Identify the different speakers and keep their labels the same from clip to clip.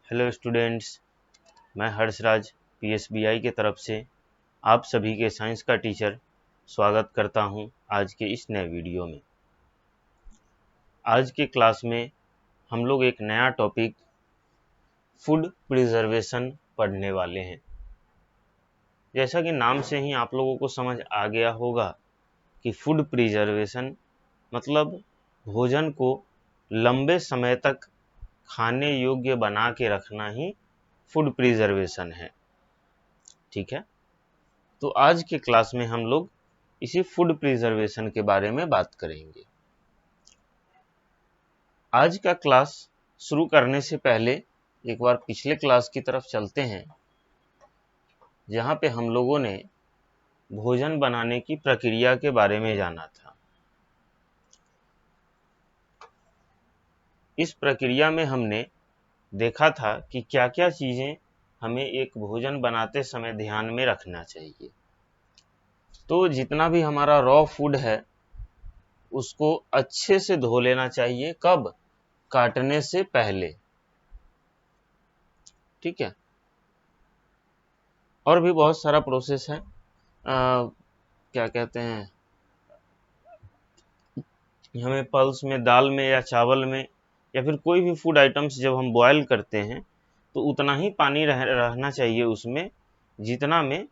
Speaker 1: Hello students, मैं हर्षराज पीएसबीआई की तरफ से आप सभी के साइंस का टीचर स्वागत करता हूं आज के इस नए वीडियो में। आज के क्लास में हम लोग एक नया टॉपिक फूड प्रिजर्वेशन पढ़ने वाले हैं। जैसा कि नाम से ही आप लोगों को समझ आ गया होगा कि फूड प्रिजर्वेशन मतलब भोजन को लंबे समय तक खाने योग्य बना के रखना ही फूड प्रिजर्वेशन है। ठीक है, तो आज के क्लास में हम लोग इसी फूड प्रिजर्वेशन के बारे में बात करेंगे। आज का क्लास शुरू करने से पहले एक बार पिछले क्लास की तरफ चलते हैं, जहां पे हम लोगों ने भोजन बनाने की प्रक्रिया के बारे में जाना था। इस प्रक्रिया में हमने देखा था कि क्या क्या चीजें हमें एक भोजन बनाते समय ध्यान में रखना चाहिए। तो जितना भी हमारा रॉ फूड है उसको अच्छे से धो लेना चाहिए। कब? काटने से पहले। ठीक है, और भी बहुत सारा प्रोसेस है। क्या कहते हैं, हमें पल्स में, दाल में या चावल में या फिर कोई भी फूड आइटम्स जब हम बॉयल करते हैं तो उतना ही पानी रहना चाहिए उसमें, जितना में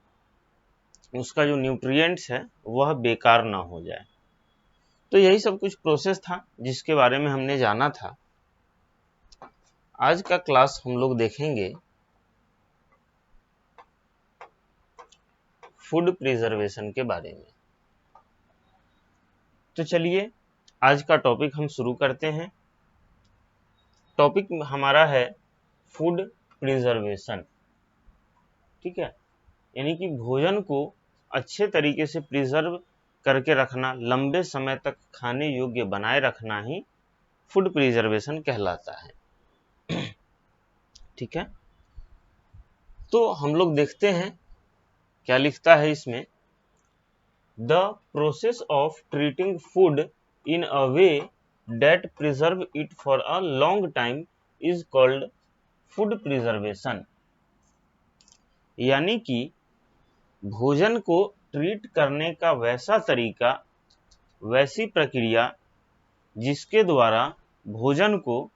Speaker 1: उसका जो न्यूट्रिएंट्स है वह बेकार ना हो जाए। तो यही सब कुछ प्रोसेस था जिसके बारे में हमने जाना था। आज का क्लास हम लोग देखेंगे फूड प्रिजर्वेशन के बारे में। तो चलिए आज का टॉपिक हम शुरू करते हैं। टॉपिक हमारा है फूड प्रिजर्वेशन। ठीक है, यानी कि भोजन को अच्छे तरीके से प्रिजर्व करके रखना, लंबे समय तक खाने योग्य बनाए रखना ही फूड प्रिजर्वेशन कहलाता है। ठीक है, तो हम लोग देखते हैं क्या लिखता है इसमें। The process of treating food in a way that preserve it for a long time is called food preservation। यानी कि भोजन को ट्रीट करने का वैसा तरीका, वैसी प्रक्रिया जिसके द्वारा भोजन को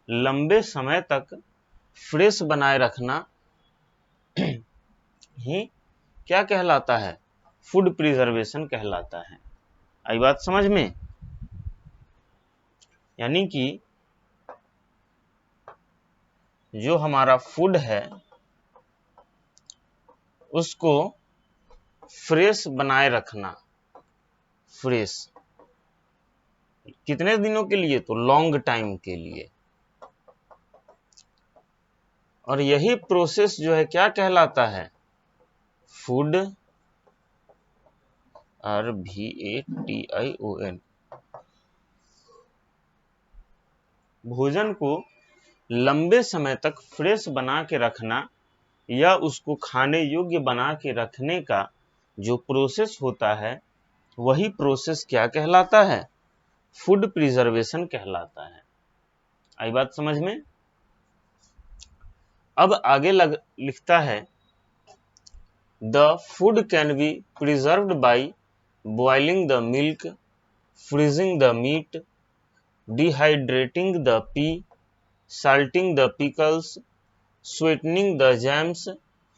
Speaker 1: लंबे समय तक फ्रेश बनाए रखना ही क्या कहलाता है? फूड प्रिजर्वेशन कहलाता है। आई बात समझ में? यानी कि जो हमारा फूड है उसको फ्रेश बनाए रखना। फ्रेश कितने दिनों के लिए? तो लॉन्ग टाइम के लिए। और यही प्रोसेस जो है क्या कहलाता है? Food, RVATION। भोजन को लंबे समय तक फ्रेश बना के रखना या उसको खाने योग्य बना के रखने का जो प्रोसेस होता है वही प्रोसेस क्या कहलाता है? फूड प्रिजर्वेशन कहलाता है। आई बात समझ में? अब आगे लिखता है the food can be preserved by boiling the milk, freezing the meat, dehydrating the pea, salting the pickles, sweetening the jams,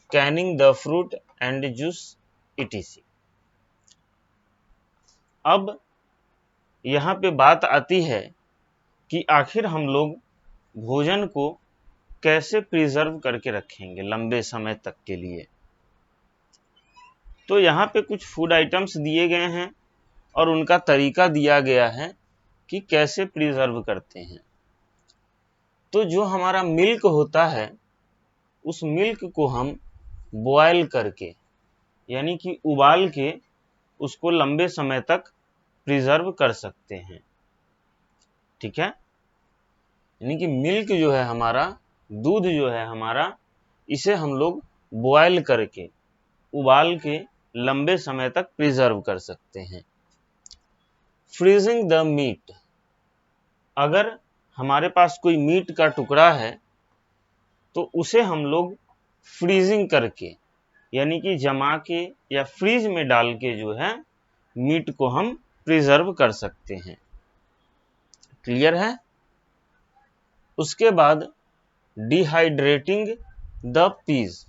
Speaker 1: canning the fruit and juice etc। अब यहाँ पे बात आती है कि आखिर हम लोग भोजन को कैसे प्रिजर्व करके रखेंगे लंबे समय तक के लिए। तो यहाँ पे कुछ फूड आइटम्स दिए गए हैं और उनका तरीका दिया गया है कि कैसे प्रिजर्व करते हैं। तो जो हमारा मिल्क होता है उस मिल्क को हम बॉयल करके, यानी कि उबाल के उसको लंबे समय तक प्रिजर्व कर सकते हैं। ठीक है, यानी कि मिल्क जो है हमारा, दूध जो है हमारा, इसे हम लोग बॉयल करके, उबाल के लंबे समय तक प्रिजर्व कर सकते हैं। फ्रीजिंग द मीट, अगर हमारे पास कोई मीट का टुकड़ा है तो उसे हम लोग फ्रीजिंग करके यानी कि जमा के या फ्रीज में डाल के जो है मीट को हम प्रिजर्व कर सकते हैं। क्लियर है? उसके बाद डिहाइड्रेटिंग द पीस,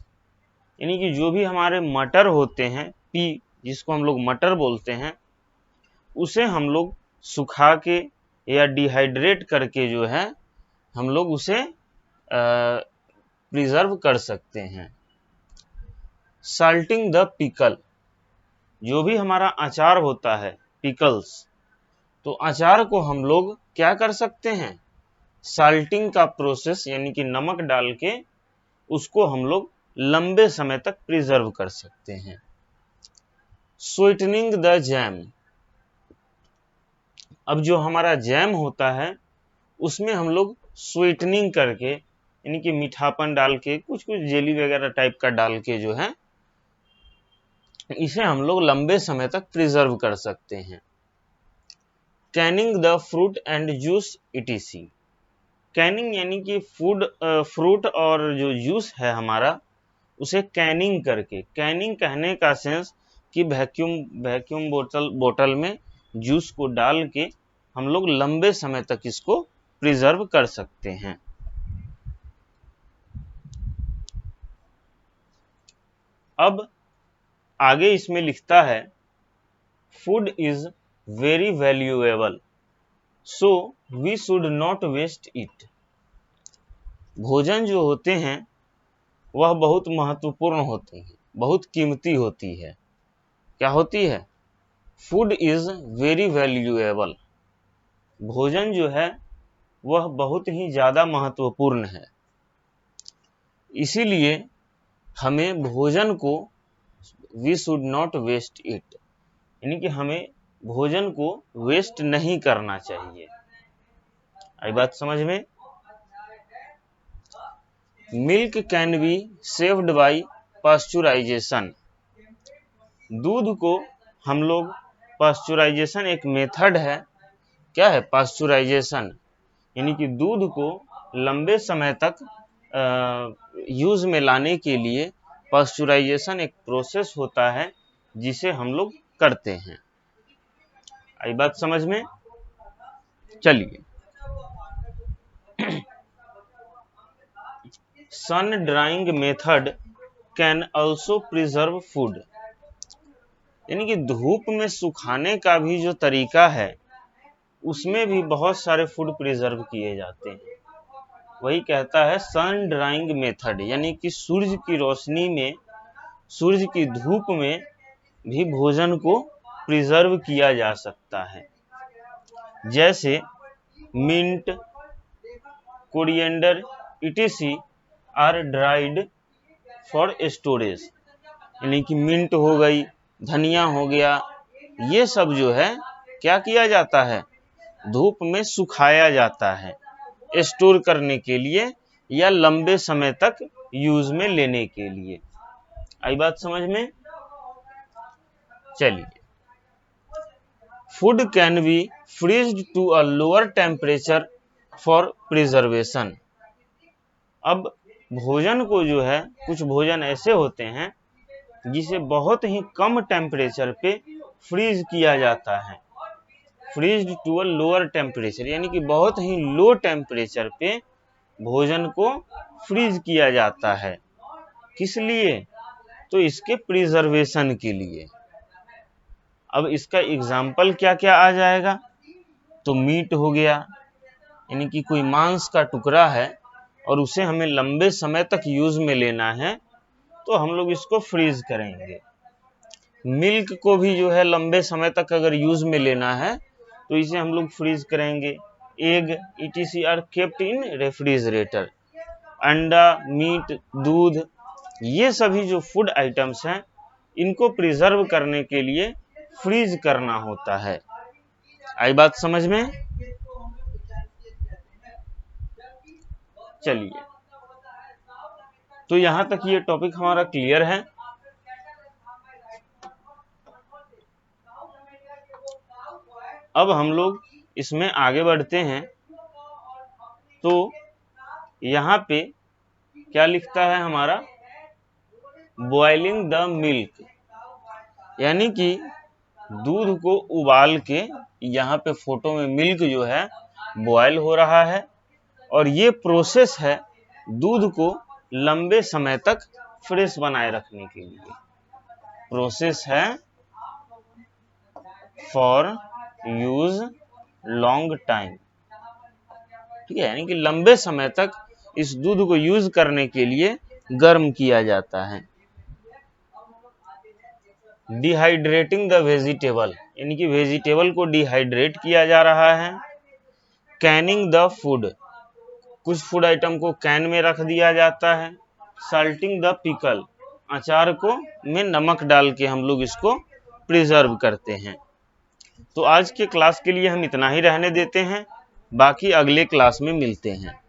Speaker 1: यानी कि जो भी हमारे मटर होते हैं, पी जिसको हम लोग मटर बोलते हैं, उसे हम लोग सुखा के या डिहाइड्रेट करके जो है हम लोग उसे प्रिजर्व कर सकते हैं। साल्टिंग द पिकल, जो भी हमारा अचार होता है पिकल्स, तो अचार को हम लोग क्या कर सकते हैं, साल्टिंग का प्रोसेस यानी कि नमक डाल के उसको हम लोग लंबे समय तक प्रिजर्व कर सकते हैं। स्वीटनिंग द जैम, अब जो हमारा जैम होता है उसमें हम लोग स्वीटनिंग करके यानी कि मीठापन डाल के कुछ कुछ जेली वगैरह टाइप का डाल के जो है इसे हम लोग लंबे समय तक प्रिजर्व कर सकते हैं। Canning the fruit and juice etc, Canning यानी कि फ्रूट और जो जूस है हमारा उसे कैनिंग करके, कैनिंग कहने का सेंस कि वैक्यूम बोतल में जूस को डाल के हम लोग लंबे समय तक इसको प्रिजर्व कर सकते हैं। अब आगे इसमें लिखता है food is very valuable so we should not waste it, भोजन जो होते हैं वह बहुत महत्वपूर्ण होते हैं, बहुत कीमती होती है। क्या होती है? फूड इज वेरी वैल्यूएबल, भोजन जो है वह बहुत ही ज्यादा महत्वपूर्ण है, इसीलिए हमें भोजन को we should not waste it, यानी कि हमें भोजन को वेस्ट नहीं करना चाहिए। आई बात समझ में? Milk can be saved by pasteurisation, दूध को हम लोग पास्चुराइजेशन एक मेथड है, क्या है पास्चुराइजेशन, यानी कि दूध को लंबे समय तक यूज में लाने के लिए पास्चुराइजेशन एक प्रोसेस होता है जिसे हम लोग करते हैं। आई बात समझ में? चलिए sun drying method can also preserve food, यानी कि धूप में सुखाने का भी जो तरीका है उसमें भी बहुत सारे फूड प्रिजर्व किए जाते हैं। वही कहता है सन ड्राइंग मेथड, यानी कि सूर्य की रोशनी में, सूर्य की धूप में भी भोजन को प्रिजर्व किया जा सकता है। जैसे mint, coriander etc are dried for storage, यानी कि मिंट हो गई, धनिया हो गया, ये सब जो है क्या किया जाता है, धूप में सुखाया जाता है स्टोर करने के लिए या लंबे समय तक यूज में लेने के लिए। आई बात समझ में? चलिए food can be freezed to a lower temperature for preservation, अब भोजन को जो है, कुछ भोजन ऐसे होते हैं जिसे बहुत ही कम टेम्परेचर पे फ्रीज किया जाता है, freezed to a lower temperature, यानी कि बहुत ही लो टेम्परेचर पे भोजन को फ्रीज किया जाता है। किस लिए? तो इसके प्रिजर्वेशन के लिए। अब इसका एग्जाम्पल क्या क्या आ जाएगा, तो मीट हो गया, यानी कि कोई मांस का टुकड़ा है और उसे हमें लंबे समय तक यूज में लेना है तो हम लोग इसको फ्रीज करेंगे। मिल्क को भी जो है लंबे समय तक अगर यूज में लेना है तो इसे हम लोग फ्रीज करेंगे। Egg etc are kept in refrigerator, अंडा, मीट, दूध, ये सभी जो फूड आइटम्स हैं इनको प्रिजर्व करने के लिए फ्रीज करना होता है। आई बात समझ में? चलिए तो यहां तक ये टॉपिक हमारा क्लियर है। अब हम लोग इसमें आगे बढ़ते हैं। तो यहाँ पे क्या लिखता है हमारा, बॉइलिंग द मिल्क, यानी कि दूध को उबाल के, यहाँ पे फोटो में मिल्क जो है बॉयल हो रहा है, और ये प्रोसेस है दूध को लंबे समय तक फ्रेश बनाए रखने के लिए। प्रोसेस है फॉर यूज लॉन्ग टाइम, ठीक है, यानी कि लंबे समय तक इस दूध को यूज करने के लिए गर्म किया जाता है। डिहाइड्रेटिंग द वेजिटेबल, यानी कि वेजिटेबल को डिहाइड्रेट किया जा रहा है। कैनिंग द फूड, कुछ फूड आइटम को कैन में रख दिया जाता है। साल्टिंग द पिकल, अचार को में नमक डाल के हम लोग इसको प्रिजर्व करते हैं। तो आज के क्लास के लिए हम इतना ही रहने देते हैं, बाकी अगले क्लास में मिलते हैं।